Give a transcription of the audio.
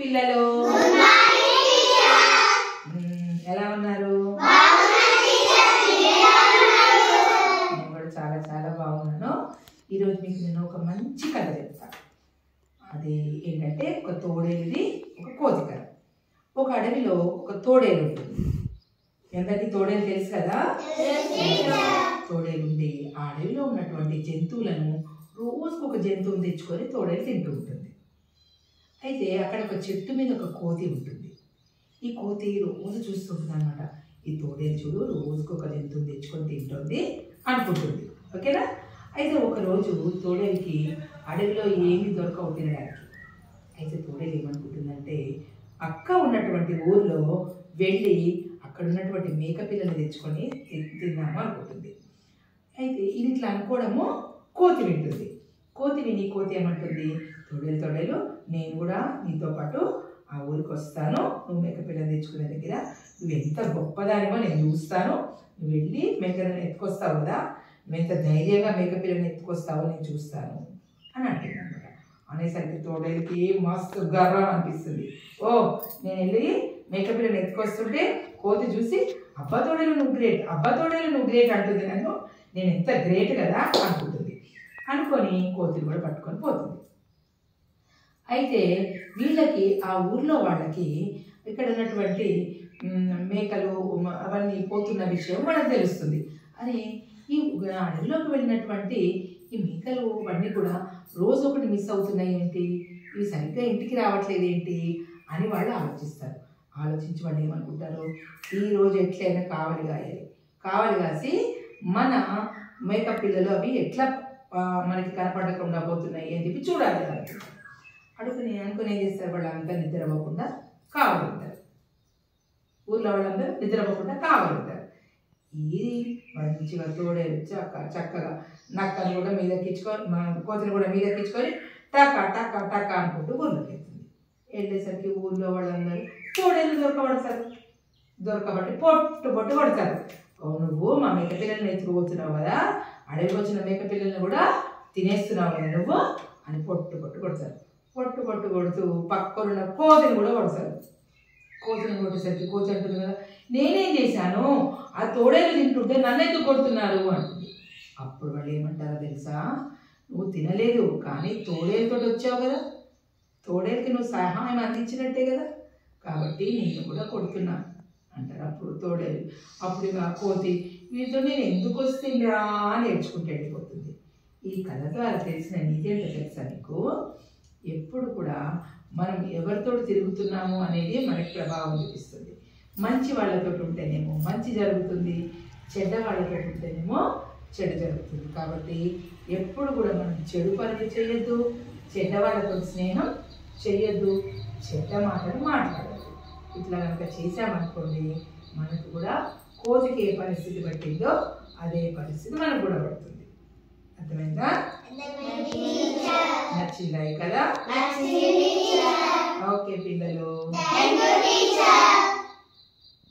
పిల్లలు ఎలా ఉన్నారు? నేను కూడా చాలా చాలా బాగున్నాను. ఈరోజు మీకు నేను ఒక మంచి కథ చెప్తాను. అది ఏంటంటే ఒక తోడేలుది ఒక కోతికథ. ఒక అడవిలో ఒక తోడేలు ఉంటుంది. ఎంతటి తోడేలు తెలుసు కదా? తోడేలు ఉండి ఆ అడవిలో ఉన్నటువంటి జంతువులను రోజుకు ఒక జంతువుని తెచ్చుకొని తోడేలు తింటూ ఉంటుంది. అయితే అక్కడ ఒక చెట్టు మీద ఒక కోతి ఉంటుంది. ఈ కోతి రోజు చూస్తుంటుంది అనమాట. ఈ తోడేలు చూడు రోజుకు ఒక జంతువుని తెచ్చుకొని తింటుంది అనుకుంటుంది. ఓకేనా? అయితే ఒకరోజు తోడేలుకి అడవిలో ఏమీ దొరకవు తినడానికి. అయితే తోడేలు ఏమనుకుంటుందంటే అక్క ఉన్నటువంటి ఊర్లో వెళ్ళి అక్కడ ఉన్నటువంటి మేక పిల్లని తెచ్చుకొని తిన్నాము అనుకుంటుంది. అయితే ఇది ఇట్లా అనుకోవడము కోతి వింటుంది. కోతి విని కోతి ఏమంటుంది, తోడేలు నేను కూడా నీతో పాటు ఆ ఊరికి వస్తాను, నువ్వు మేక పిల్లని తెచ్చుకునే దగ్గర నువ్వు ఎంత గొప్పదానివో నేను చూస్తాను, నువ్వు వెళ్ళి మేకలను ఎత్తుకొస్తావు కదా, నువ్వు ఎంత ధైర్యంగా మేక పిల్లని ఎత్తుకొస్తావో నేను చూస్తాను అని అంటుంది అనమాట. అనేసరికి తోడేలుకి మస్తు గర్వం అనిపిస్తుంది. ఓ నేను వెళ్ళి మేక పిల్లని ఎత్తుకొస్తుంటే కోతి చూసి అబ్బా తోడేలు నువ్వు గ్రేట్ అంటుంది. నేను ఎంత గ్రేట్ కదా అనుకుంటుంది. అనుకొని కోతిని కూడా పట్టుకొని పోతుంది. అయితే వీళ్ళకి ఆ ఊర్లో వాళ్ళకి ఇక్కడ ఉన్నటువంటి మేకలు అవన్నీ పోతున్న విషయం మనకు తెలుస్తుంది. అని ఈ అడవిలోకి వెళ్ళినటువంటి ఈ మేకలు అవన్నీ కూడా రోజు ఒకటి మిస్ అవుతున్నాయి ఏంటి, ఇవి సరిగ్గా ఇంటికి రావట్లేదు ఏంటి అని వాళ్ళు ఆలోచిస్తారు. ఆలోచించి వాళ్ళు ఏమనుకుంటారు, ఈరోజు ఎట్లయినా కావలి కాసి మన మేక పిల్లలు అవి ఎట్లా మనకి కనపడకుండా పోతున్నాయి అని చెప్పి చూడాలి అనుకుని ఏం చేస్తారు, వాళ్ళంతా నిద్రపోకుండా కావలి ఉంటారు. ఊర్లో వాళ్ళందరూ నిద్రపోకుండా కావలి ఉంటారు. ఇది మంచిగా తోడేలు చక్కగా నక్కను కూడా మీదెక్కించుకొని కోతిని కూడా మీదెక్కించుకొని టక్క టక్క టక్క అనుకుంటూ ఊర్లోకి వెళ్తుంది. వెళ్ళేసరికి ఊర్లో వాళ్ళందరూ తోడేలు దొరకబట్టి పొట్టు కొడతారు. నువ్వు మా మేక పిల్లల్ని ఎత్తుకుపోతున్నావు కదా, అడవికి వచ్చిన మేక పిల్లల్ని కూడా తినేస్తున్నావు కదా నువ్వు అని పొట్టు కొడతారు. పొట్టు కొడుతూ పక్కనున్న కోతిని కూడా కొడతారు. కోతిని కొట్టేసరికి కోతి అంటుంది కదా, నేనేం చేశాను, ఆ తోడేలు తింటుంటే నన్ను ఎందుకు కొడుతున్నారు అంటుంది. అప్పుడు వాళ్ళు ఏమంటారో తెలుసా, నువ్వు తినలేదు కానీ తోడేలుతో వచ్చావు కదా, తోడేలుకి నువ్వు సహాయం అందించినట్టే కదా, కాబట్టి నేను కూడా కొడుతున్నా అంటారు. అప్పుడు తోడేలు అప్పుడు ఇక కోతి వీటితో నేను ఎందుకు వస్తుందా అని నేర్చుకుంటూ వెళ్ళిపోతుంది. ఈ కథ ద్వారా తెలిసిన నీతేంటో తెలుసా నీకు, ఎప్పుడు కూడా మనం ఎవరితో తిరుగుతున్నాము అనేది మనకి ప్రభావం చూపిస్తుంది. మంచి వాళ్ళతో ఉంటేనేమో మంచి జరుగుతుంది, చెడ్డ వాళ్ళతో ఉంటేనేమో చెడు జరుగుతుంది. కాబట్టి ఎప్పుడు కూడా మనం చెడు పనులు చేయొద్దు, చెడ్డ వాళ్ళతో స్నేహం చేయొద్దు, చెడ్డ మాటలు మాట్లాడద్దు. ఇట్లా కనుక చేశామనుకోండి మనకు కూడా కోతికి ఏ పరిస్థితి పట్టిందో అదే పరిస్థితి మనకు కూడా పడుతుంది. అర్థమైందా? నచ్చిందా ఈ కదా? ఓకే పిల్లలు.